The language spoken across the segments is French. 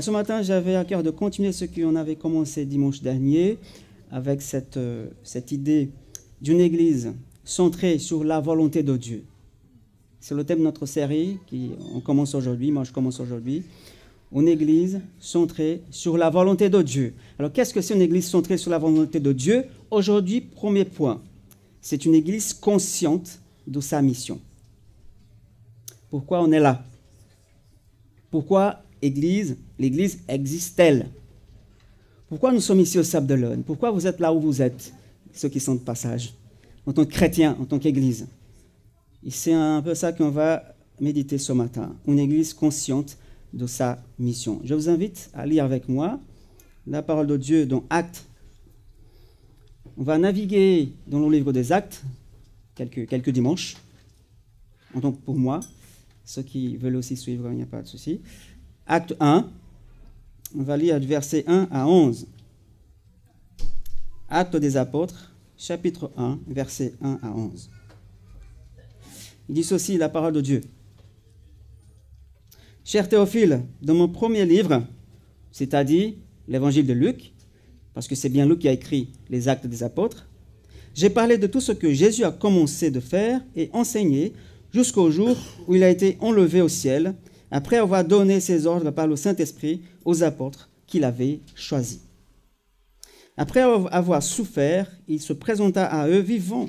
Ce matin, j'avais à cœur de continuer ce qu'on avait commencé dimanche dernier avec cette idée d'une église centrée sur la volonté de Dieu. C'est le thème de notre série on commence aujourd'hui, moi je commence aujourd'hui. Une église centrée sur la volonté de Dieu. Alors qu'est-ce que c'est une église centrée sur la volonté de Dieu? Aujourd'hui, premier point, c'est une église consciente de sa mission. Pourquoi on est là? Pourquoi l'église existe-t-elle? Pourquoi nous sommes ici au Sable d'Olonne? Pourquoi vous êtes là où vous êtes, ceux qui sont de passage, en tant que chrétiens, en tant qu'église? Et c'est un peu ça qu'on va méditer ce matin, une église consciente de sa mission. Je vous invite à lire avec moi la parole de Dieu dans Actes. On va naviguer dans le livre des Actes quelques dimanches. Donc pour moi, ceux qui veulent aussi suivre, il n'y a pas de souci. Acte 1, on va lire du verset 1 à 11. Actes des apôtres, chapitre 1, verset 1 à 11. Il dit ceci, la parole de Dieu. Cher Théophile, dans mon premier livre, c'est-à-dire l'évangile de Luc, parce que c'est bien Luc qui a écrit les Actes des apôtres, j'ai parlé de tout ce que Jésus a commencé de faire et enseigné jusqu'au jour où il a été enlevé au ciel, après avoir donné ses ordres par le Saint-Esprit aux apôtres qu'il avait choisis. Après avoir souffert, il se présenta à eux vivant.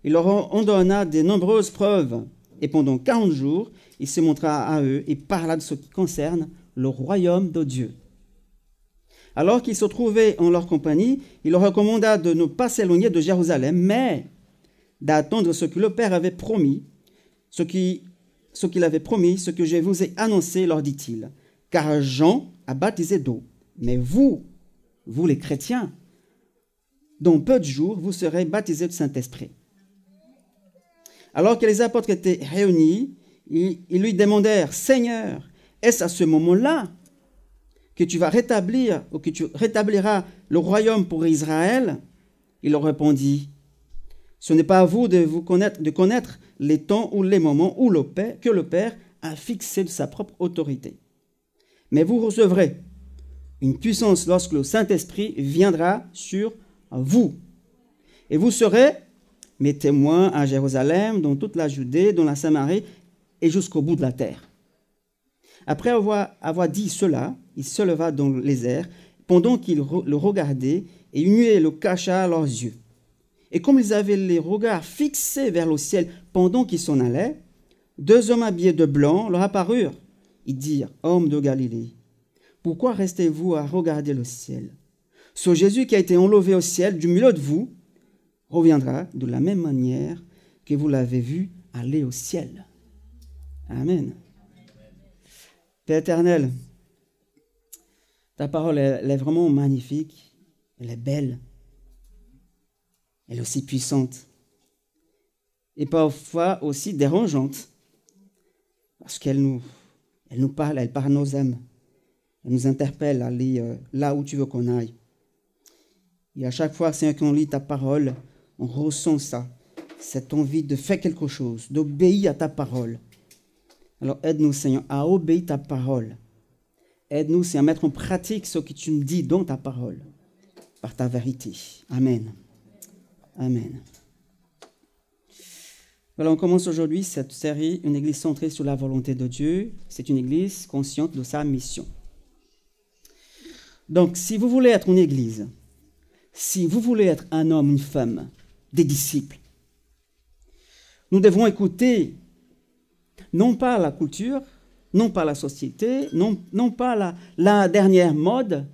Il leur en donna de nombreuses preuves. Et pendant 40 jours, il se montra à eux et parla de ce qui concerne le royaume de Dieu. Alors qu'ils se trouvaient en leur compagnie, il leur recommanda de ne pas s'éloigner de Jérusalem, mais d'attendre ce que le Père avait promis, ce qu'il avait promis, ce que je vous ai annoncé, leur dit-il. Car Jean a baptisé d'eau, mais vous les chrétiens, dans peu de jours, vous serez baptisés du Saint-Esprit. Alors que les apôtres étaient réunis, ils lui demandèrent, Seigneur, est-ce à ce moment-là que tu vas rétablir ou que tu rétabliras le royaume pour Israël? Il leur répondit, ce n'est pas à vous de connaître les temps ou les moments que le Père a fixé de sa propre autorité. Mais vous recevrez une puissance lorsque le Saint-Esprit viendra sur vous. Et vous serez mes témoins à Jérusalem, dans toute la Judée, dans la Samarie et jusqu'au bout de la terre. Après avoir dit cela, il se leva dans les airs pendant qu'ils le regardaient et une nuée le cacha à leurs yeux. Et comme ils avaient les regards fixés vers le ciel pendant qu'ils s'en allaient, deux hommes habillés de blanc leur apparurent. Ils dirent, hommes de Galilée, pourquoi restez-vous à regarder le ciel? Ce Jésus qui a été enlevé au ciel du milieu de vous reviendra de la même manière que vous l'avez vu aller au ciel. Amen. Père éternel, ta parole elle est vraiment magnifique, elle est belle, elle est aussi puissante et parfois aussi dérangeante parce qu'elle nous parle, elle parle nos âmes, elle nous interpelle à aller là où tu veux qu'on aille. Et à chaque fois, Seigneur, qu'on lit ta parole, on ressent ça, cette envie de faire quelque chose, d'obéir à ta parole. Alors aide-nous, Seigneur, à obéir ta parole. Aide-nous, Seigneur, à mettre en pratique ce que tu nous dis dans ta parole, par ta vérité. Amen. Amen. Voilà, on commence aujourd'hui cette série, une église centrée sur la volonté de Dieu. C'est une église consciente de sa mission. Donc, si vous voulez être une église, si vous voulez être un homme, une femme, des disciples, nous devons écouter non pas la culture, non pas la société, non pas la dernière mode,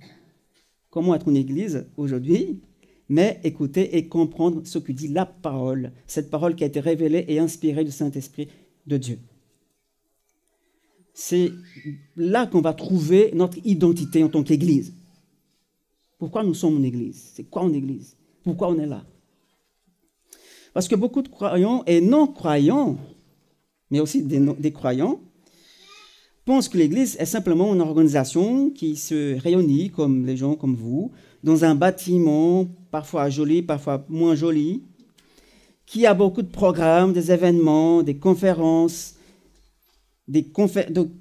comment être une église aujourd'hui, mais écouter et comprendre ce que dit la parole, cette parole qui a été révélée et inspirée du Saint-Esprit de Dieu. C'est là qu'on va trouver notre identité en tant qu'église. Pourquoi nous sommes une église? C'est quoi une église? Pourquoi on est là? Parce que beaucoup de croyants et non-croyants, mais aussi des croyants, pensent que l'église est simplement une organisation qui se réunit, comme les gens comme vous, dans un bâtiment, parfois joli, parfois moins joli, qui a beaucoup de programmes, des événements, des conférences, de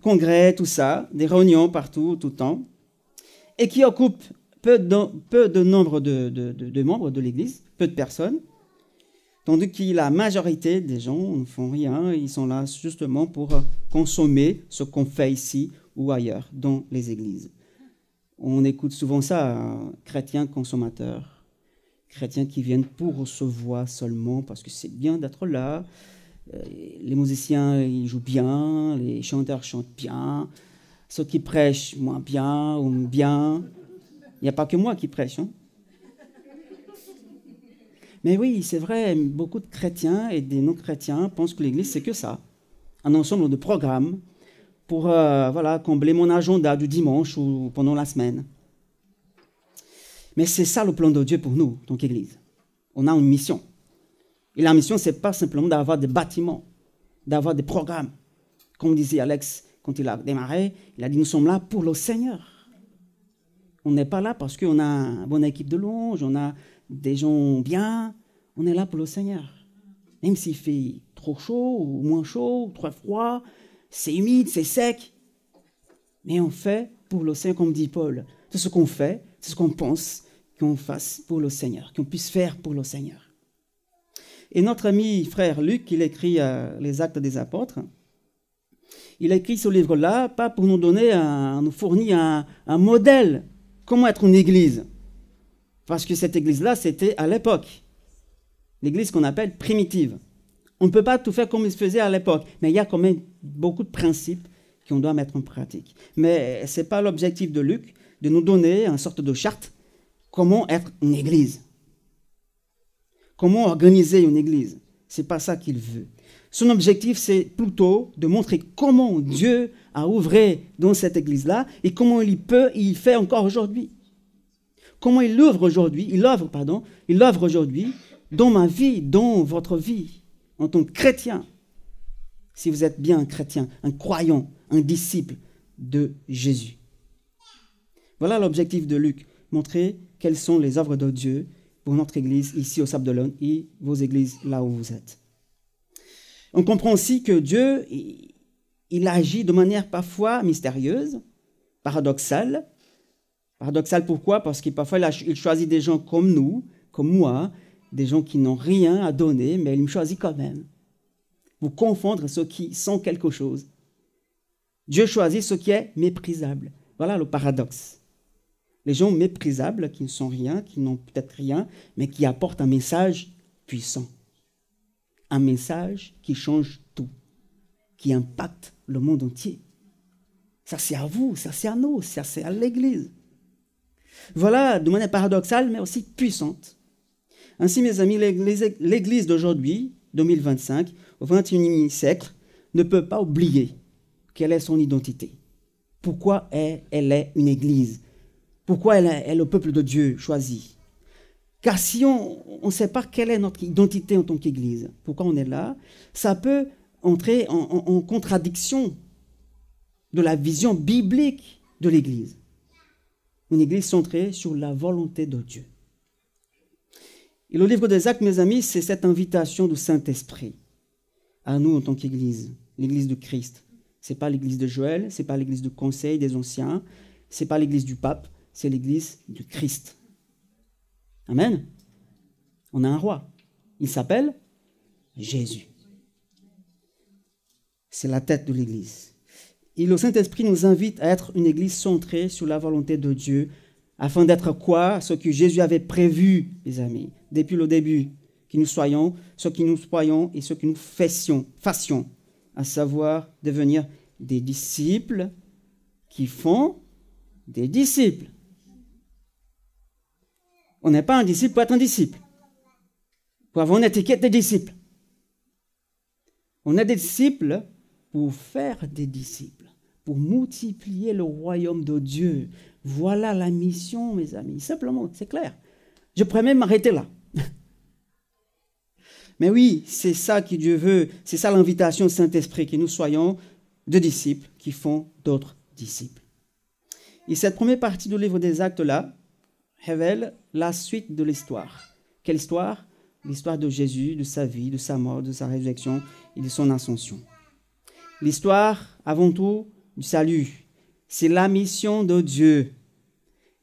congrès, tout ça, des réunions partout, tout le temps. et qui occupe peu de nombre de membres de l'Église, peu de personnes, tandis que la majorité des gens ne font rien, ils sont là justement pour consommer ce qu'on fait ici ou ailleurs dans les églises. On écoute souvent ça, chrétiens consommateurs, chrétiens qui viennent pour recevoir seulement parce que c'est bien d'être là. Les musiciens, ils jouent bien, les chanteurs chantent bien, ceux qui prêchent moins bien ou bien. Il n'y a pas que moi qui prêche. Hein. Mais oui, c'est vrai, beaucoup de chrétiens et des non-chrétiens pensent que l'Église, c'est que ça. Un ensemble de programmes pour combler mon agenda du dimanche ou pendant la semaine. Mais c'est ça le plan de Dieu pour nous, donc Église. On a une mission. Et la mission, ce n'est pas simplement d'avoir des bâtiments, d'avoir des programmes. Comme disait Alex quand il a démarré, il a dit, nous sommes là pour le Seigneur. On n'est pas là parce qu'on a une bonne équipe de louange, on a des gens bien. On est là pour le Seigneur. Même s'il fait trop chaud ou moins chaud, ou trop froid, c'est humide, c'est sec. Mais on fait pour le Seigneur, comme dit Paul. Tout ce qu'on fait, c'est ce qu'on pense qu'on fasse pour le Seigneur, qu'on puisse faire pour le Seigneur. Et notre ami frère Luc, il écrit les Actes des Apôtres. Il a écrit ce livre-là, pas pour nous donner, nous fournir un modèle. Comment être une église? Parce que cette église-là, c'était à l'époque. L'église qu'on appelle primitive. On ne peut pas tout faire comme il se faisait à l'époque, mais il y a quand même beaucoup de principes qu'on doit mettre en pratique. Mais ce n'est pas l'objectif de Luc de nous donner une sorte de charte. Comment être une église? Comment organiser une église? Ce n'est pas ça qu'il veut. Son objectif, c'est plutôt de montrer comment Dieu a œuvré dans cette église-là et comment il fait encore aujourd'hui. Comment il œuvre aujourd'hui, il œuvre aujourd'hui dans ma vie, dans votre vie, en tant que chrétien. Si vous êtes bien un chrétien, un croyant, un disciple de Jésus. Voilà l'objectif de Luc, montrer quelles sont les œuvres de Dieu pour notre église ici au Sable d'Olonne et vos églises là où vous êtes. On comprend aussi que Dieu, il agit de manière parfois mystérieuse, paradoxale. Paradoxale pourquoi? Parce que parfois il choisit des gens comme nous, comme moi, des gens qui n'ont rien à donner, mais il me choisit quand même. Pour confondre ceux qui sont quelque chose. Dieu choisit ce qui est méprisable. Voilà le paradoxe. Les gens méprisables, qui ne sont rien, qui n'ont peut-être rien, mais qui apportent un message puissant. Un message qui change tout, qui impacte le monde entier. Ça c'est à vous, ça c'est à nous, ça c'est à l'Église. Voilà, de manière paradoxale, mais aussi puissante. Ainsi, mes amis, l'Église d'aujourd'hui, 2025, au XXIe siècle, ne peut pas oublier quelle est son identité. Pourquoi elle est une Église? Pourquoi elle est le peuple de Dieu choisi? Car si on ne sait pas quelle est notre identité en tant qu'Église, pourquoi on est là, ça peut entrer en contradiction de la vision biblique de l'Église. Une Église centrée sur la volonté de Dieu. Et le livre des Actes, mes amis, c'est cette invitation du Saint-Esprit à nous en tant qu'Église, l'Église de Christ. Ce n'est pas l'Église de Joël, ce n'est pas l'Église du Conseil des Anciens, ce n'est pas l'Église du Pape, c'est l'Église de Christ. Amen. On a un roi. Il s'appelle Jésus. C'est la tête de l'Église. Et le Saint-Esprit nous invite à être une Église centrée sur la volonté de Dieu, afin d'être quoi? Ce que Jésus avait prévu, les amis, depuis le début, que nous soyons, ce que nous soyons et ce que nous fassions, à savoir devenir des disciples qui font des disciples. On n'est pas un disciple pour être un disciple, pour avoir une étiquette de disciple. On est des disciples pour faire des disciples, pour multiplier le royaume de Dieu. Voilà la mission, mes amis. Simplement, c'est clair. Je pourrais même m'arrêter là. Mais oui, c'est ça que Dieu veut. C'est ça l'invitation du Saint-Esprit, que nous soyons des disciples qui font d'autres disciples. Et cette première partie du livre des Actes-là révèle la suite de l'histoire. Quelle histoire? L'histoire de Jésus, de sa vie, de sa mort, de sa résurrection et de son ascension. L'histoire, avant tout, du salut. C'est la mission de Dieu.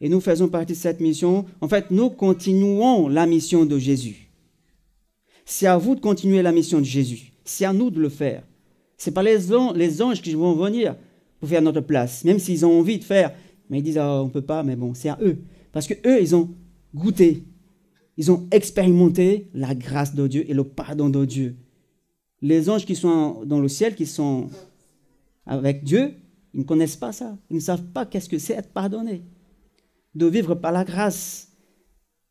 Et nous faisons partie de cette mission. En fait, nous continuons la mission de Jésus. C'est à vous de continuer la mission de Jésus. C'est à nous de le faire. Ce n'est pas les anges qui vont venir pour faire notre place, même s'ils ont envie de faire. Mais ils disent, oh, on ne peut pas, mais bon, c'est à eux. Parce qu'eux, ils ont goûté, ils ont expérimenté la grâce de Dieu et le pardon de Dieu. Les anges qui sont dans le ciel, qui sont avec Dieu, ils ne connaissent pas ça. Ils ne savent pas qu'est-ce que c'est être pardonné. De vivre par la grâce.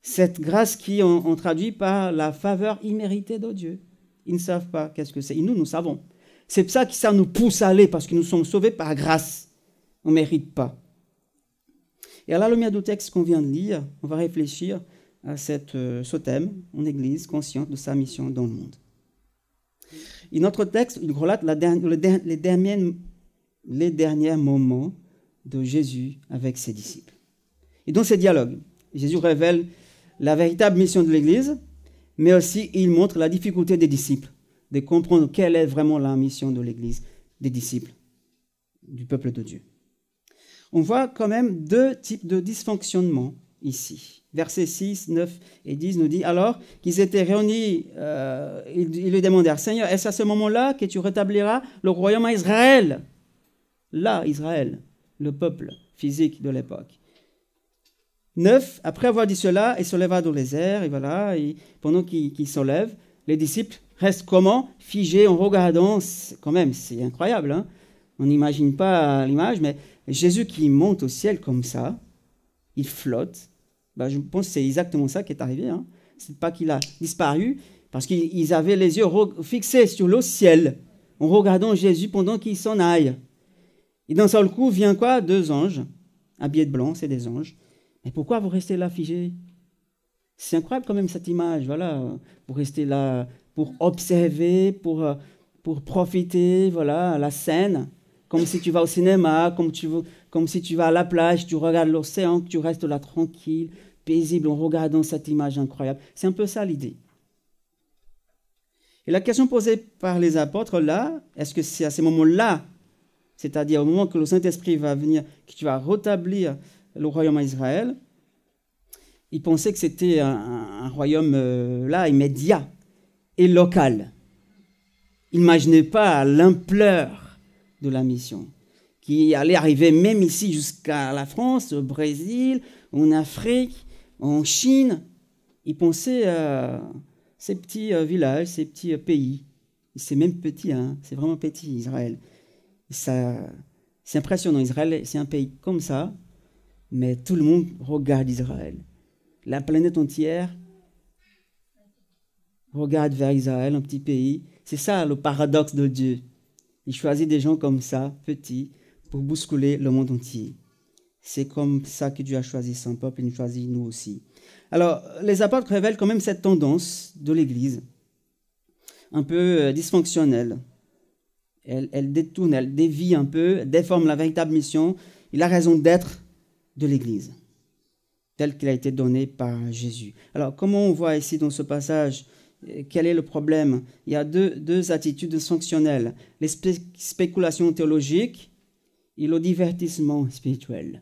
Cette grâce qui on traduit par la faveur imméritée de Dieu. Ils ne savent pas qu'est-ce que c'est. Et nous savons. C'est pour ça que ça nous pousse à aller, parce que nous sommes sauvés par grâce. On ne mérite pas. Et à la lumière du texte qu'on vient de lire, on va réfléchir à ce thème en Église, consciente de sa mission dans le monde. Et notre texte, il relate les derniers moments de Jésus avec ses disciples. Et dans ces dialogues, Jésus révèle la véritable mission de l'Église, mais aussi il montre la difficulté des disciples de comprendre quelle est vraiment la mission de l'Église, des disciples, du peuple de Dieu. On voit quand même deux types de dysfonctionnement ici. Versets 6, 9 et 10 nous dit, alors qu'ils étaient réunis, ils lui demandèrent, Seigneur, est-ce à ce moment-là que tu rétabliras le royaume à Israël? Là, Israël, le peuple physique de l'époque. 9, après avoir dit cela, il se leva dans les airs, et voilà, et pendant qu'il se lève, les disciples restent comment? Figés en regardant, quand même, c'est incroyable, hein? On n'imagine pas l'image, mais Jésus qui monte au ciel comme ça, il flotte. Ben, je pense que c'est exactement ça qui est arrivé. Hein. Ce n'est pas qu'il a disparu, parce qu'ils avaient les yeux fixés sur le ciel, en regardant Jésus pendant qu'il s'en aille. Et d'un seul coup, vient quoi? Deux anges, habillés de blanc, c'est des anges. Mais pourquoi vous restez là figés? C'est incroyable quand même cette image, voilà. Pour rester là, pour observer, pour profiter, voilà, la scène. Comme si tu vas au cinéma, comme si tu vas à la plage, tu regardes l'océan, que tu restes là tranquille, paisible, en regardant cette image incroyable. C'est un peu ça l'idée. Et la question posée par les apôtres là, est-ce que c'est à ce moment-là, c'est-à-dire au moment que le Saint-Esprit va venir, que tu vas rétablir le royaume à Israël, ils pensaient que c'était un royaume là, immédiat et local. Ils n'imaginaient pas l'ampleur de la mission, qui allait arriver même ici jusqu'à la France, au Brésil, en Afrique, en Chine. Ils pensaient à ces petits villages, ces petits pays. C'est même petit, hein, c'est vraiment petit, Israël. C'est impressionnant, Israël, c'est un pays comme ça, mais tout le monde regarde Israël. La planète entière regarde vers Israël, un petit pays. C'est ça le paradoxe de Dieu. Il choisit des gens comme ça, petits, pour bousculer le monde entier. C'est comme ça que Dieu a choisi son peuple, il nous choisit nous aussi. Alors, les apôtres révèlent quand même cette tendance de l'Église, un peu dysfonctionnelle. Elle détourne, elle dévie un peu, déforme la véritable mission et la raison d'être de l'Église, telle qu'elle a été donnée par Jésus. Alors, comment on voit ici dans ce passage? Quel est le problème? Il y a deux attitudes dysfonctionnelles. Les spéculations théologiques et le divertissement spirituel.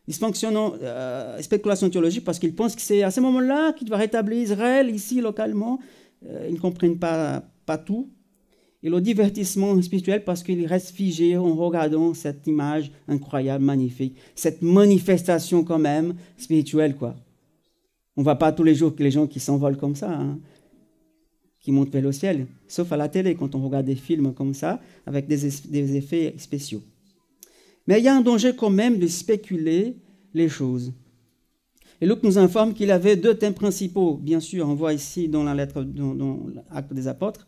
Spéculation théologique parce qu'ils pensent que c'est à ce moment-là qu'il va rétablir Israël, ici, localement. Ils ne comprennent pas tout. Et le divertissement spirituel parce qu'ils restent figés en regardant cette image incroyable, magnifique. Cette manifestation quand même spirituelle, quoi. On ne voit pas tous les jours que les gens qui s'envolent comme ça, hein, qui montent vers le ciel, sauf à la télé, quand on regarde des films comme ça, avec des effets spéciaux. Mais il y a un danger quand même de spéculer les choses. Et Luc nous informe qu'il avait deux thèmes principaux. Bien sûr, on voit ici dans la lettre, dans l'Acte des Apôtres,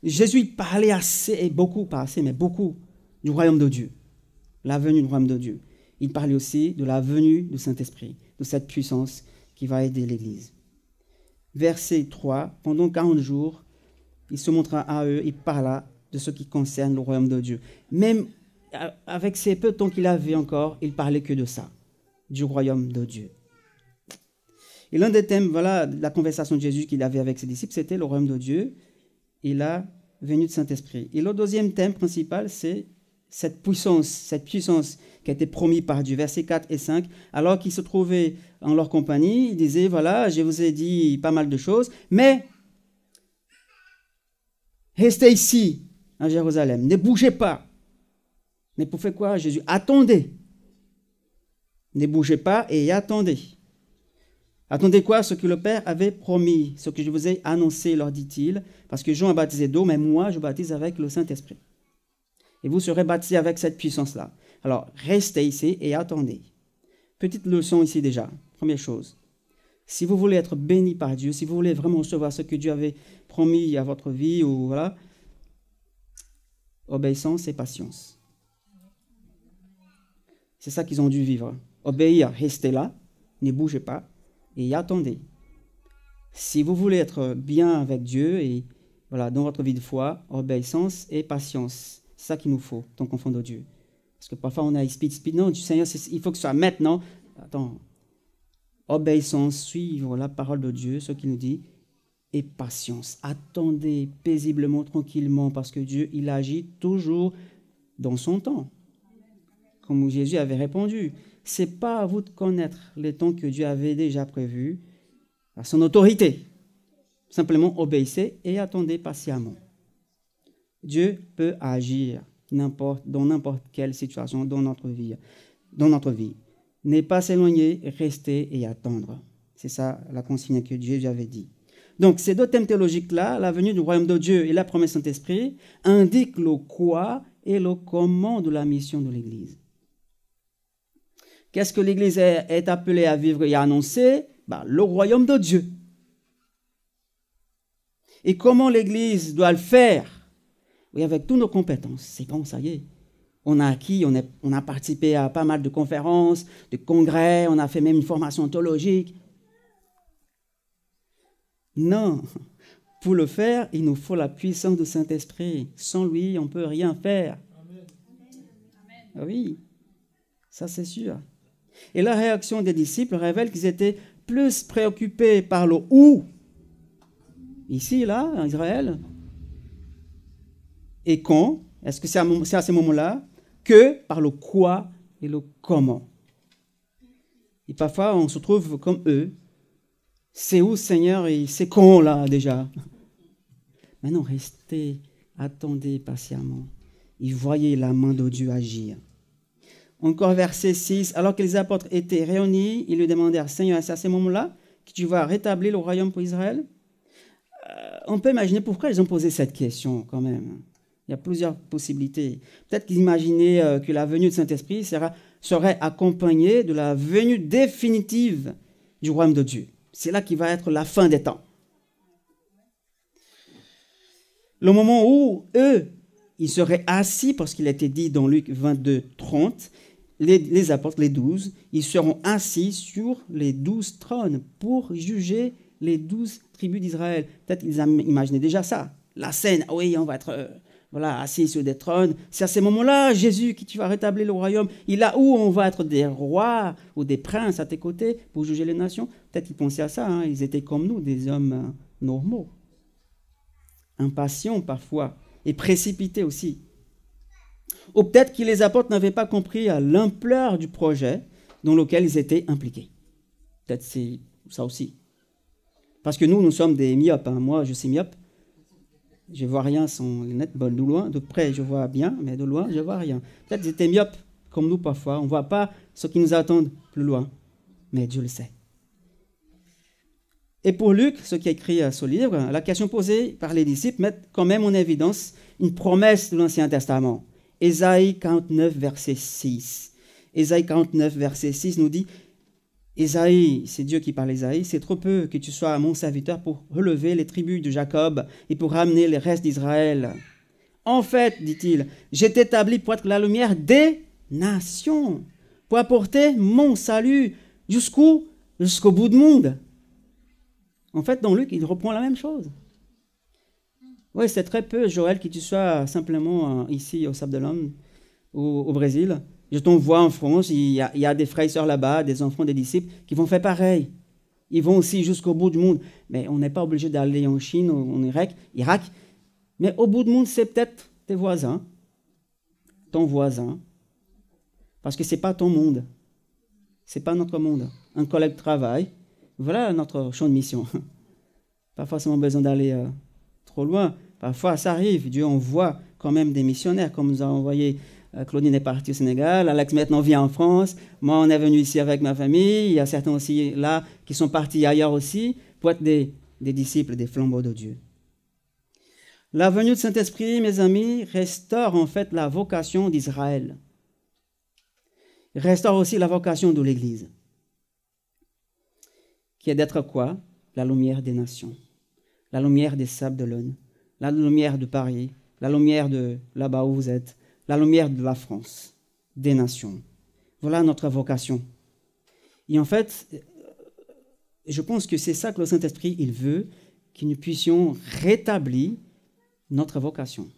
Jésus parlait beaucoup du royaume de Dieu, la venue du royaume de Dieu. Il parlait aussi de la venue du Saint-Esprit, de cette puissance qui va aider l'Église. Verset 3, pendant 40 jours, il se montra à eux, il parla de ce qui concerne le royaume de Dieu. Même avec ces peu de temps qu'il avait encore, il parlait que de ça, du royaume de Dieu. Et l'un des thèmes, voilà, de la conversation de Jésus qu'il avait avec ses disciples, c'était le royaume de Dieu et la venue du Saint-Esprit. Et le deuxième thème principal, c'est cette puissance qui a été promise par Dieu, versets 4 et 5, alors qu'ils se trouvaient en leur compagnie, ils disaient, voilà, je vous ai dit pas mal de choses, mais restez ici, à Jérusalem, ne bougez pas. Mais pour faire quoi, Jésus? Attendez. Ne bougez pas et attendez. Attendez quoi? Ce que le Père avait promis, ce que je vous ai annoncé, leur dit-il, parce que Jean a baptisé d'eau, mais moi, je baptise avec le Saint-Esprit. Et vous serez baptisés avec cette puissance-là. Alors, restez ici et attendez. Petite leçon ici déjà. Première chose. Si vous voulez être béni par Dieu, si vous voulez vraiment recevoir ce que Dieu avait promis à votre vie, ou voilà, obéissance et patience. C'est ça qu'ils ont dû vivre. Obéir, restez là, ne bougez pas et attendez. Si vous voulez être bien avec Dieu et voilà, dans votre vie de foi, obéissance et patience. C'est ça qu'il nous faut, tant qu'enfant de Dieu. Parce que parfois on a speed. Non, Seigneur, il faut que ce soit maintenant. Attends. Obéissance, suivre la parole de Dieu, ce qu'il nous dit, et patience. Attendez paisiblement, tranquillement, parce que Dieu, il agit toujours dans son temps. Comme Jésus avait répondu, c'est pas à vous de connaître les temps que Dieu avait déjà prévus, à son autorité. Simplement obéissez et attendez patiemment. Dieu peut agir dans n'importe quelle situation dans notre vie. Ne pas s'éloigner, rester et attendre. C'est ça la consigne que Jésus avait dit. Donc, ces deux thèmes théologiques-là, la venue du royaume de Dieu et la promesse Saint-Esprit, indiquent le quoi et le comment de la mission de l'Église. Qu'est-ce que l'Église est appelée à vivre et à annoncer? Le royaume de Dieu. Et comment l'Église doit le faire? Oui, avec toutes nos compétences. C'est bon, ça y est. On a acquis, on a participé à pas mal de conférences, de congrès, on a fait même une formation théologique. Non, pour le faire, il nous faut la puissance du Saint-Esprit. Sans lui, on ne peut rien faire. Amen. Oui, ça c'est sûr. Et la réaction des disciples révèle qu'ils étaient plus préoccupés par le où, ici, là, en Israël, et quand, est-ce que c'est à ce moment-là, que par le quoi et le comment. Et parfois, on se trouve comme eux. C'est où, Seigneur, et c'est quand, là, déjà? Maintenant, restez, attendez patiemment. Et voyez la main de Dieu agir. Encore verset 6. Alors que les apôtres étaient réunis, ils lui demandèrent, Seigneur, c'est à ce moment-là que tu vas rétablir le royaume pour Israël? On peut imaginer pourquoi ils ont posé cette question, quand même. Il y a plusieurs possibilités. Peut-être qu'ils imaginaient que la venue du Saint-Esprit serait accompagnée de la venue définitive du royaume de Dieu. C'est là qui va être la fin des temps. Le moment où eux, ils seraient assis, parce qu'il a été dit dans Luc 22, 30, les apôtres, les 12, ils seront assis sur les 12 trônes pour juger les 12 tribus d'Israël. Peut-être qu'ils imaginaient déjà ça. La scène, oui, on va être assis sur des trônes. C'est à ce moment-là, Jésus, qui tu vas rétablir le royaume. Il a où on va être des rois ou des princes à tes côtés pour juger les nations. Peut-être qu'ils pensaient à ça. Hein. Ils étaient comme nous, des hommes normaux. Impatients parfois et précipités aussi. Ou peut-être que les apôtres n'avaient pas compris l'ampleur du projet dans lequel ils étaient impliqués. Peut-être c'est ça aussi. Parce que nous sommes des myopes. Hein. Moi, je suis myope. Je ne vois rien sans lunettes. Bon, de loin, de près, je vois bien, mais de loin, je ne vois rien. Peut-être qu'ils étaient myopes, comme nous parfois. On ne voit pas ce qui nous attend plus loin. Mais Dieu le sait. Et pour Luc, ce qui a écrit ce livre, la question posée par les disciples met quand même en évidence une promesse de l'Ancien Testament. Ésaïe 49, verset 6. Ésaïe 49, verset 6 nous dit, Ésaïe, c'est Dieu qui parle Ésaïe, c'est trop peu que tu sois mon serviteur pour relever les tribus de Jacob et pour ramener les restes d'Israël. En fait, dit-il, j'ai été établi pour être la lumière des nations, pour apporter mon salut jusqu'au bout du monde. En fait, dans Luc, il reprend la même chose. Oui, c'est très peu, Joël, que tu sois simplement ici au Sable de l'Homme, au Brésil. Je t'envoie en France, il y a des frères et sœurs là-bas, des enfants, des disciples, qui vont faire pareil. Ils vont aussi jusqu'au bout du monde. Mais on n'est pas obligé d'aller en Chine, en Irak. Mais au bout du monde, c'est peut-être tes voisins, ton voisin, parce que ce n'est pas ton monde. Ce n'est pas notre monde. Un collègue de travail, voilà notre champ de mission. Pas forcément besoin d'aller trop loin. Parfois, ça arrive. Dieu envoie quand même des missionnaires, comme nous avons envoyé. Claudine est partie au Sénégal, Alex maintenant vient en France. Moi, on est venu ici avec ma famille. Il y a certains aussi là qui sont partis ailleurs aussi pour être des disciples, des flambeaux de Dieu. La venue du Saint-Esprit, mes amis, restaure en fait la vocation d'Israël. Il restaure aussi la vocation de l'Église, qui est d'être quoi? La lumière des nations, la lumière des sables de l'Aune, la lumière de Paris, la lumière de là-bas où vous êtes, la lumière de la France, des nations. Voilà notre vocation. Et en fait, je pense que c'est ça que le Saint-Esprit, il veut, que nous puissions rétablir notre vocation,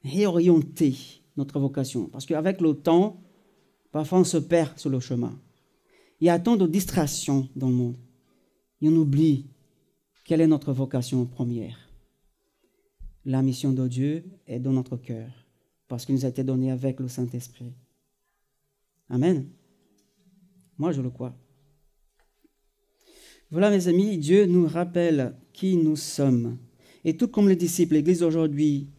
réorienter notre vocation. Parce qu'avec le temps, parfois on se perd sur le chemin. Il y a tant de distractions dans le monde. Et on oublie quelle est notre vocation première. La mission de Dieu est dans notre cœur, parce qu'il nous a été donné avec le Saint-Esprit. Amen. Moi, je le crois. Voilà, mes amis, Dieu nous rappelle qui nous sommes. Et tout comme les disciples, l'Église aujourd'hui,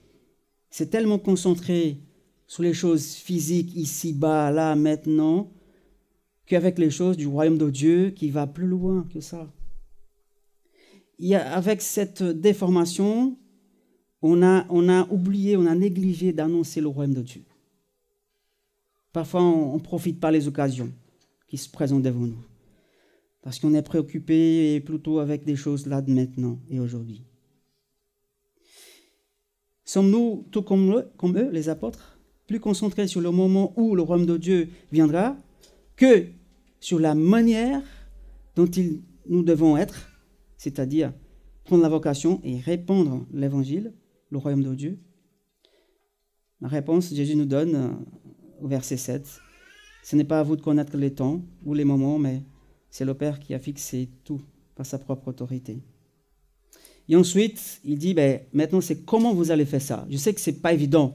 c'est tellement concentré sur les choses physiques, ici-bas, là, maintenant, qu'avec les choses du royaume de Dieu qui va plus loin que ça. Avec cette déformation, on a oublié, on a négligé d'annoncer le royaume de Dieu. Parfois, on ne profite pas des occasions qui se présentent devant nous, parce qu'on est préoccupé plutôt avec des choses là de maintenant et aujourd'hui. Sommes-nous, tout comme eux, les apôtres, plus concentrés sur le moment où le royaume de Dieu viendra que sur la manière dont nous devons être, c'est-à-dire prendre la vocation et répandre l'évangile, le royaume de Dieu? La réponse, Jésus nous donne au verset 7. Ce n'est pas à vous de connaître les temps ou les moments, mais c'est le Père qui a fixé tout par sa propre autorité. Et ensuite, il dit, maintenant, c'est comment vous allez faire ça. Je sais que ce n'est pas évident.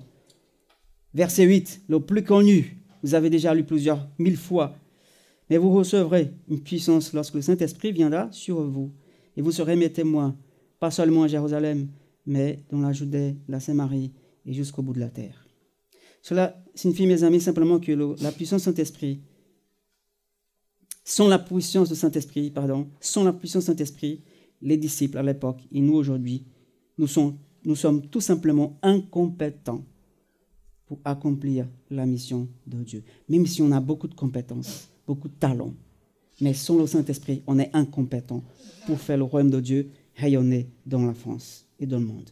Verset 8, le plus connu, vous avez déjà lu plusieurs mille fois. Mais vous recevrez une puissance lorsque le Saint-Esprit viendra sur vous. Et vous serez mes témoins, pas seulement à Jérusalem, mais dans la Judée, la Samarie et jusqu'au bout de la terre. Cela signifie, mes amis, simplement que la puissance du Saint-Esprit, sans la puissance du Saint-Esprit, les disciples à l'époque et nous aujourd'hui, nous sommes tout simplement incompétents pour accomplir la mission de Dieu. Même si on a beaucoup de compétences, beaucoup de talents, mais sans le Saint-Esprit, on est incompétent pour faire le royaume de Dieu rayonner dans la France et dans le monde.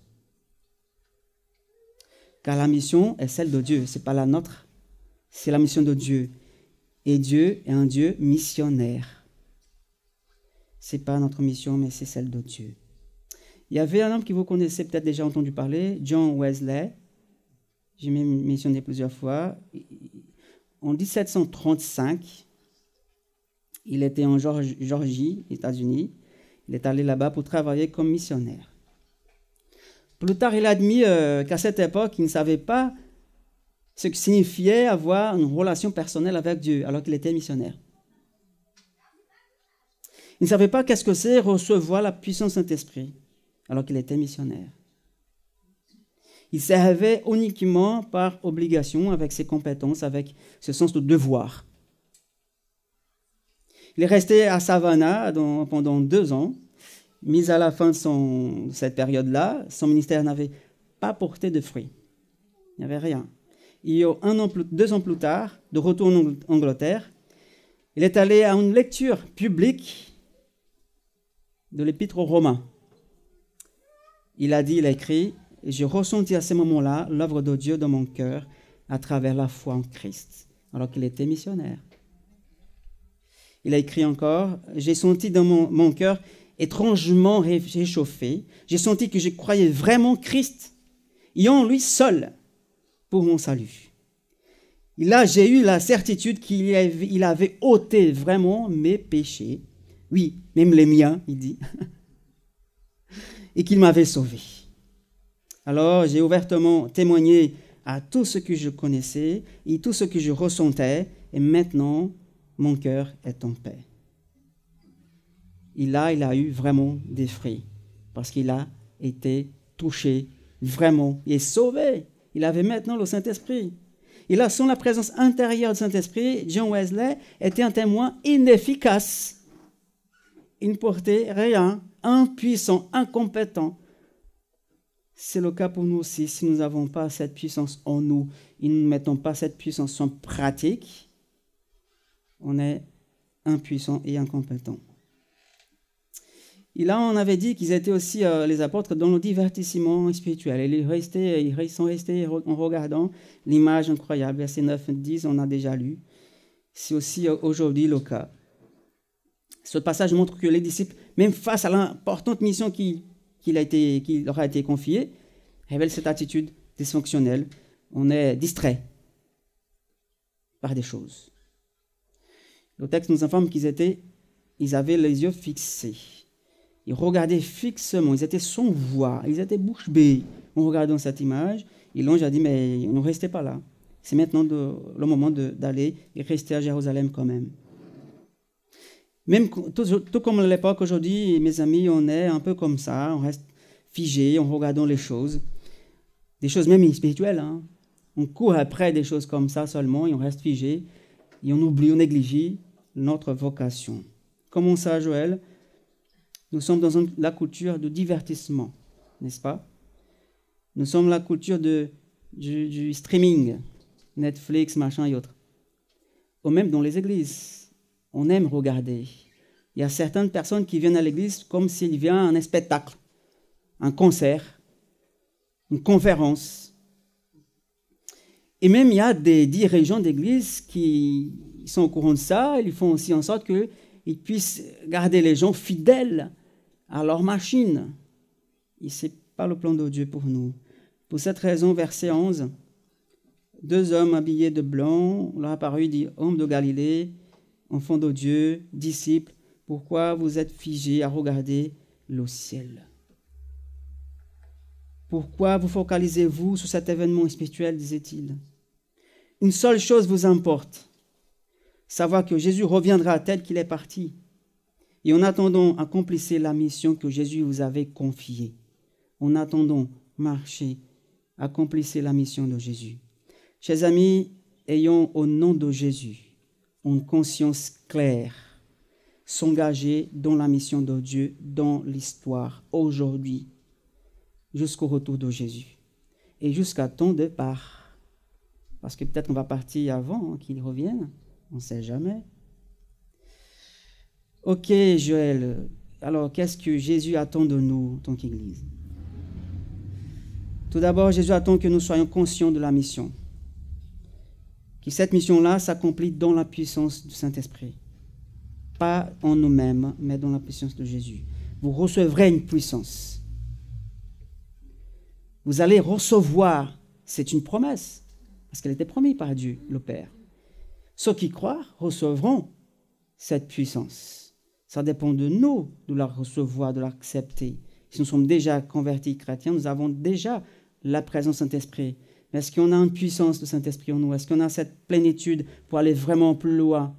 Car la mission est celle de Dieu, ce n'est pas la nôtre, c'est la mission de Dieu. Et Dieu est un Dieu missionnaire. Ce n'est pas notre mission, mais c'est celle de Dieu. Il y avait un homme que vous connaissez peut-être déjà entendu parler, John Wesley. J'ai même mentionné plusieurs fois. En 1735, il était en Géorgie, États-Unis. Il est allé là-bas pour travailler comme missionnaire. Plus tard, il a admis qu'à cette époque, il ne savait pas ce que signifiait avoir une relation personnelle avec Dieu alors qu'il était missionnaire. Il ne savait pas qu'est-ce que c'est recevoir la puissance du Saint-Esprit alors qu'il était missionnaire. Il servait uniquement par obligation, avec ses compétences, avec ce sens de devoir. Il est resté à Savannah pendant 2 ans, mais à la fin de cette période-là, son ministère n'avait pas porté de fruits. Il n'y avait rien. Et 2 ans plus tard, de retour en Angleterre, il est allé à une lecture publique de l'Épître aux Romains. Il a écrit, « J'ai ressenti à ce moment-là l'œuvre de Dieu dans mon cœur à travers la foi en Christ », alors qu'il était missionnaire. Il a écrit encore, « J'ai senti dans mon cœur étrangement réchauffé, j'ai senti que je croyais vraiment Christ, et en lui seul, pour mon salut. Et là, j'ai eu la certitude qu'il avait ôté vraiment mes péchés, oui, même les miens, il dit, et qu'il m'avait sauvé. Alors, j'ai ouvertement témoigné à tout ce que je connaissais et tout ce que je ressentais, et maintenant, mon cœur est en paix. Et là, il a eu vraiment des fruits, parce qu'il a été touché, vraiment, il est sauvé. Il avait maintenant le Saint-Esprit. Et là, sans la présence intérieure du Saint-Esprit, John Wesley était un témoin inefficace. Il ne portait rien, impuissant, incompétent. C'est le cas pour nous aussi. Si nous n'avons pas cette puissance en nous et nous ne mettons pas cette puissance en pratique, on est impuissant et incompétent. Et là, on avait dit qu'ils étaient aussi, les apôtres, dans le divertissement spirituel. Ils sont restés en regardant l'image incroyable. Verset 9 et 10, on a déjà lu. C'est aussi aujourd'hui le cas. Ce passage montre que les disciples, même face à l'importante mission qui leur a été confiée, révèlent cette attitude dysfonctionnelle. On est distrait par des choses. Le texte nous informe qu'ils avaient les yeux fixés. Ils regardaient fixement, ils étaient sans voix, ils étaient bouche bée en regardant cette image. Et l'ange a dit, mais ne restez pas là. C'est maintenant le moment d'aller et rester à Jérusalem quand même. Même tout comme à l'époque, aujourd'hui, mes amis, on est un peu comme ça, on reste figé en regardant les choses. Des choses même spirituelles. Hein. On court après des choses comme ça seulement et on reste figé. Et on oublie, on néglige notre vocation. Comment ça, Joël ? Nous sommes dans la culture de divertissement, n'est-ce pas? Nous sommes la culture du streaming, Netflix, machin et autres. Ou même dans les églises, on aime regarder. Il y a certaines personnes qui viennent à l'église comme s'il vient un spectacle, un concert, une conférence. Et même il y a des dirigeants d'église qui sont au courant de ça, ils font aussi en sorte qu'ils puissent garder les gens fidèles à leur machine. Et ce n'est pas le plan de Dieu pour nous. Pour cette raison, verset 11, 2 hommes habillés de blanc leur apparut, dit, hommes de Galilée, enfants de Dieu, disciples, pourquoi vous êtes figés à regarder le ciel? Pourquoi vous focalisez-vous sur cet événement spirituel, disait-il? Une seule chose vous importe, savoir que Jésus reviendra tel qu'il est parti. Et en attendant, accomplissez la mission que Jésus vous avait confiée. En attendant, marchez, accomplissez la mission de Jésus. Chers amis, ayons au nom de Jésus une conscience claire, s'engager dans la mission de Dieu, dans l'histoire, aujourd'hui, jusqu'au retour de Jésus et jusqu'à ton départ. Parce que peut-être qu'on va partir avant qu'il revienne, on ne sait jamais. Ok, Joël, alors qu'est-ce que Jésus attend de nous en tant qu'Église? Tout d'abord, Jésus attend que nous soyons conscients de la mission. Que cette mission-là s'accomplit dans la puissance du Saint-Esprit. Pas en nous-mêmes, mais dans la puissance de Jésus. Vous recevrez une puissance. Vous allez recevoir, c'est une promesse, parce qu'elle était promise par Dieu, le Père. Ceux qui croient recevront cette puissance. Ça dépend de nous de la recevoir, de l'accepter. Si nous sommes déjà convertis chrétiens, nous avons déjà la présence du Saint-Esprit. Mais est-ce qu'on a une puissance du Saint-Esprit en nous? Est-ce qu'on a cette plénitude pour aller vraiment plus loin,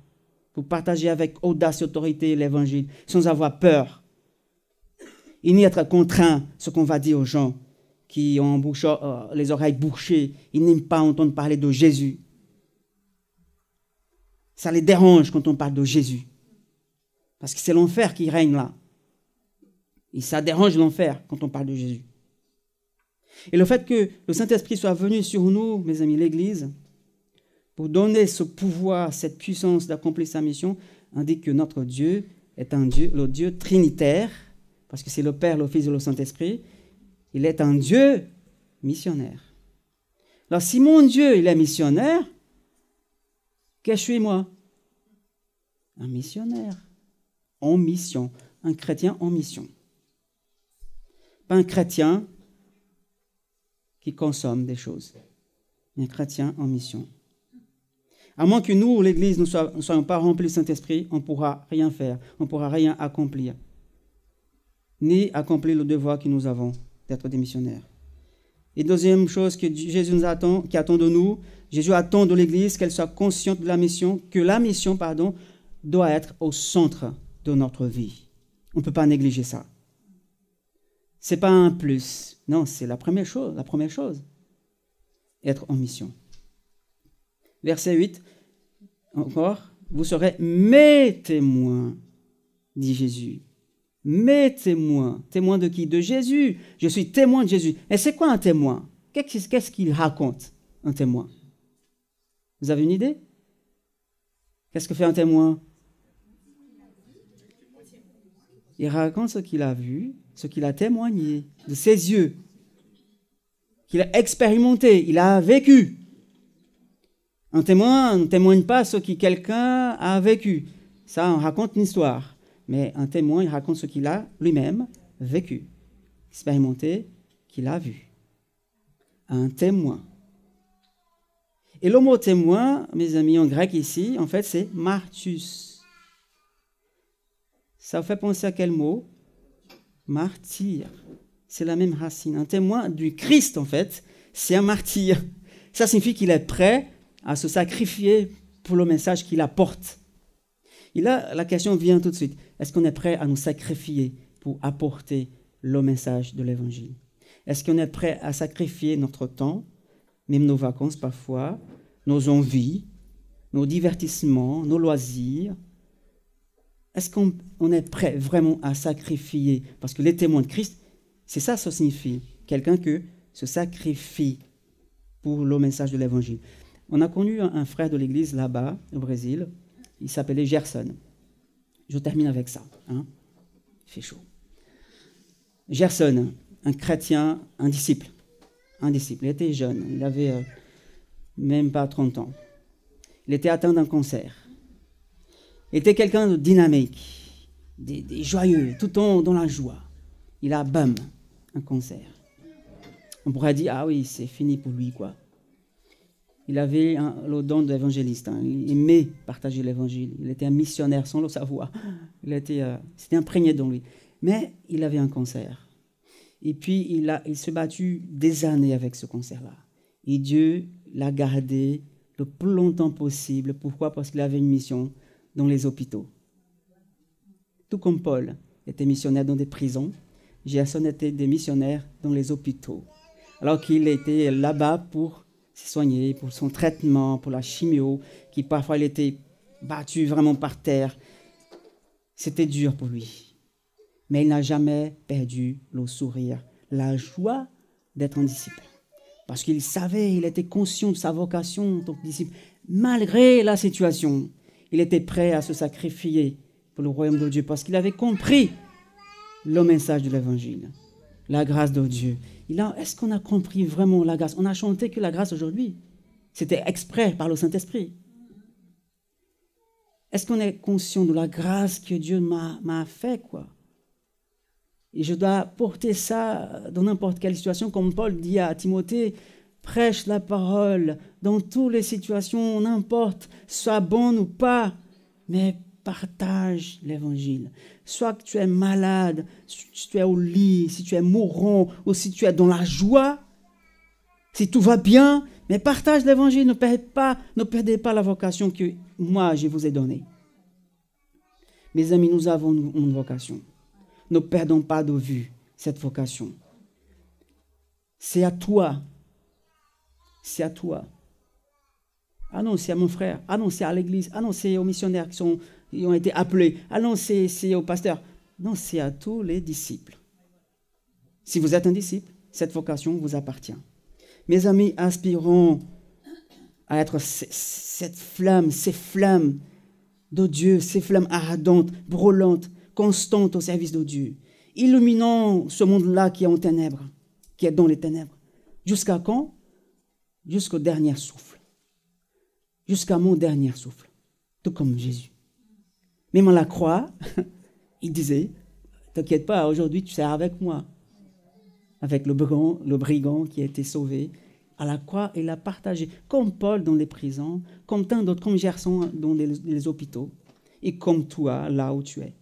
pour partager avec audace et autorité l'Évangile, sans avoir peur, et ni être contraint, ce qu'on va dire aux gens qui ont les oreilles bouchées, ils n'aiment pas entendre parler de Jésus. Ça les dérange quand on parle de Jésus. Parce que c'est l'enfer qui règne là. Et ça dérange l'enfer quand on parle de Jésus. Et le fait que le Saint-Esprit soit venu sur nous, mes amis, l'Église, pour donner ce pouvoir, cette puissance d'accomplir sa mission, indique que notre Dieu est un Dieu, le Dieu trinitaire, parce que c'est le Père, le Fils et le Saint-Esprit. Il est un Dieu missionnaire. Alors si mon Dieu, il est missionnaire, qu'est-ce que je suis moi? Un missionnaire. En mission. Un chrétien en mission. Pas un chrétien qui consomme des choses. Mais un chrétien en mission. À moins que nous, l'Église, ne soyons pas remplis du Saint-Esprit, on ne pourra rien faire, on ne pourra rien accomplir. Ni accomplir le devoir que nous avons d'être des missionnaires. Et deuxième chose que Jésus nous attend, qui attend de nous, Jésus attend de l'Église qu'elle soit consciente de la mission, que la mission, doit être au centre de notre vie. On ne peut pas négliger ça. Ce n'est pas un plus. Non, c'est la première chose. Être en mission. Verset 8, encore, vous serez mes témoins, dit Jésus. Mes témoins. Témoins de qui? De Jésus. Je suis témoin de Jésus. Et c'est quoi un témoin? Qu'est-ce qu'il raconte, un témoin? Vous avez une idée? Qu'est-ce que fait un témoin? Il raconte ce qu'il a vu, ce qu'il a témoigné de ses yeux, qu'il a expérimenté, il a vécu. Un témoin ne témoigne pas ce que quelqu'un a vécu. Ça, on raconte une histoire. Mais un témoin, il raconte ce qu'il a lui-même vécu, expérimenté, qu'il a vu. Un témoin. Et le mot témoin, mes amis, en grec ici, en fait, c'est martus. Ça vous fait penser à quel mot? Martyr. C'est la même racine. Un témoin du Christ, en fait, c'est un martyr. Ça signifie qu'il est prêt à se sacrifier pour le message qu'il apporte. Et là, la question vient tout de suite. Est-ce qu'on est prêt à nous sacrifier pour apporter le message de l'Évangile? Est-ce qu'on est prêt à sacrifier notre temps, même nos vacances parfois, nos envies, nos divertissements, nos loisirs? Est-ce qu'on est prêt vraiment à sacrifier? Parce que les témoins de Christ, c'est ça signifie. Quelqu'un qui se sacrifie pour le message de l'Évangile. On a connu un frère de l'église là-bas, au Brésil. Il s'appelait Gerson. Je termine avec ça. Il fait chaud. Gerson, un chrétien, un disciple. Il était jeune. Il avait même pas 30 ans. Il était atteint d'un cancer. Il était quelqu'un de dynamique, des joyeux, tout le temps dans la joie. Il a, bam, un cancer. On pourrait dire, ah oui, c'est fini pour lui, quoi. Il avait le don de l'évangéliste. Il aimait partager l'évangile. Il était un missionnaire sans le savoir. C'était imprégné dans lui. Mais il avait un cancer. Et puis, il s'est battu des années avec ce cancer-là. Et Dieu l'a gardé le plus longtemps possible. Pourquoi? Parce qu'il avait une mission dans les hôpitaux. Tout comme Paul était missionnaire dans des prisons, Gerson était des missionnaires dans les hôpitaux. Alors qu'il était là-bas pour se soigner, pour son traitement, pour la chimio, qui parfois il était battu vraiment par terre. C'était dur pour lui. Mais il n'a jamais perdu le sourire, la joie d'être un disciple. Parce qu'il savait, il était conscient de sa vocation en tant que disciple. Malgré la situation, il était prêt à se sacrifier pour le royaume de Dieu parce qu'il avait compris le message de l'évangile, la grâce de Dieu. Et là, est-ce qu'on a compris vraiment la grâce? On a chanté que la grâce aujourd'hui, c'était exprès par le Saint-Esprit. Est-ce qu'on est conscient de la grâce que Dieu m'a fait, quoi? Et je dois porter ça dans n'importe quelle situation, comme Paul dit à Timothée, prêche la parole dans toutes les situations, n'importe, soit bonne ou pas, mais partage l'évangile. Soit que tu es malade, si tu es au lit, si tu es mourant, ou si tu es dans la joie, si tout va bien, mais partage l'évangile, ne perdez pas la vocation que moi je vous ai donnée. Mes amis, nous avons une vocation. Ne perdons pas de vue cette vocation. C'est à toi. C'est à toi. Ah non, c'est à mon frère. Ah non, c'est à l'église. Ah non, c'est aux missionnaires qui ont été appelés. Ah non, c'est aux pasteurs. Non, c'est à tous les disciples. Si vous êtes un disciple, cette vocation vous appartient. Mes amis, aspirons à être cette flamme, ces flammes de Dieu, ces flammes ardentes, brûlantes, constantes au service de Dieu, illuminant ce monde-là qui est en ténèbres, qui est dans les ténèbres. Jusqu'à quand? Jusqu'au dernier souffle. Jusqu'à mon dernier souffle. Tout comme Jésus. Même à la croix, il disait, t'inquiète pas, aujourd'hui tu seras avec moi. Avec le brigand qui a été sauvé. À la croix, il a partagé, comme Paul dans les prisons, comme tant d'autres, comme Gerson dans les hôpitaux, et comme toi, là où tu es.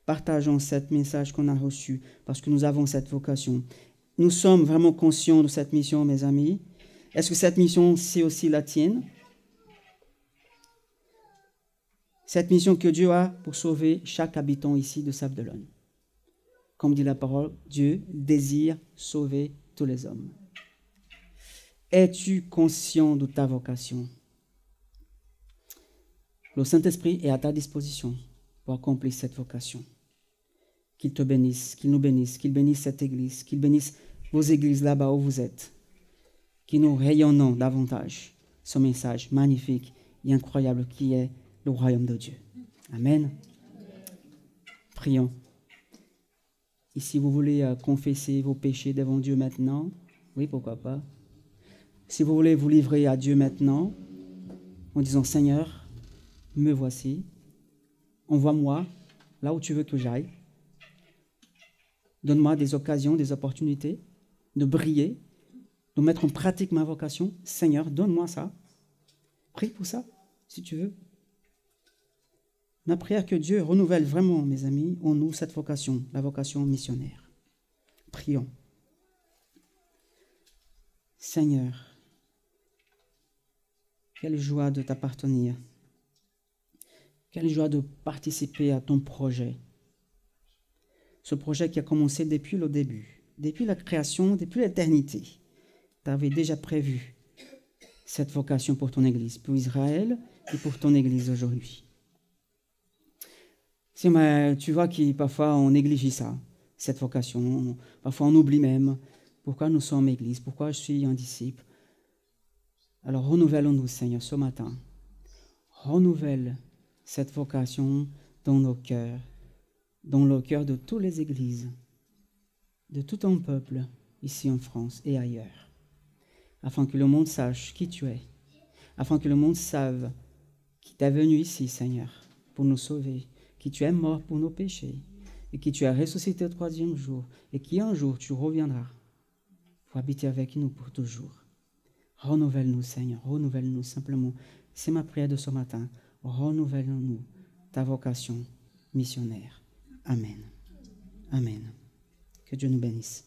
Partageons ce message qu'on a reçu, parce que nous avons cette vocation. nous sommes vraiment conscients de cette mission, mes amis? Est-ce que cette mission, c'est aussi la tienne? Cette mission que Dieu a pour sauver chaque habitant ici de Sable-d'Olonne. Comme dit la parole, Dieu désire sauver tous les hommes. Es-tu conscient de ta vocation? Le Saint-Esprit est à ta disposition pour accomplir cette vocation. Qu'il te bénisse, qu'il nous bénisse, qu'il bénisse cette église, qu'il bénisse vos églises là-bas où vous êtes, que nous rayonnons davantage ce message magnifique et incroyable qui est le royaume de Dieu. Amen. Prions. Et si vous voulez confesser vos péchés devant Dieu maintenant, oui, pourquoi pas. Si vous voulez vous livrer à Dieu maintenant, en disant, Seigneur, me voici, envoie-moi là où tu veux que j'aille. Donne-moi des occasions, des opportunités de briller, de mettre en pratique ma vocation. Seigneur, donne-moi ça. Prie pour ça, si tu veux. Ma prière que Dieu renouvelle vraiment, mes amis, en nous cette vocation, la vocation missionnaire. Prions. Seigneur, quelle joie de t'appartenir. Quelle joie de participer à ton projet. Ce projet qui a commencé depuis le début, depuis la création, depuis l'éternité. Tu avais déjà prévu cette vocation pour ton Église, pour Israël et pour ton Église aujourd'hui. Tu vois que parfois on néglige ça, cette vocation. Parfois on oublie même pourquoi nous sommes Église, pourquoi je suis un disciple. Alors renouvellons-nous, Seigneur, ce matin. Renouvelle cette vocation dans nos cœurs, dans le cœur de toutes les églises, de tout ton peuple, ici en France et ailleurs, afin que le monde sache qui tu es, afin que le monde sache qui t'es venu ici, Seigneur, pour nous sauver, que tu es mort pour nos péchés, et que tu as ressuscité le troisième jour, et qu'un jour tu reviendras pour habiter avec nous pour toujours. Renouvelle-nous, Seigneur, renouvelle-nous simplement. C'est ma prière de ce matin. Renouvelle-nous ta vocation missionnaire. Amen. Amen. Que Dieu nous bénisse.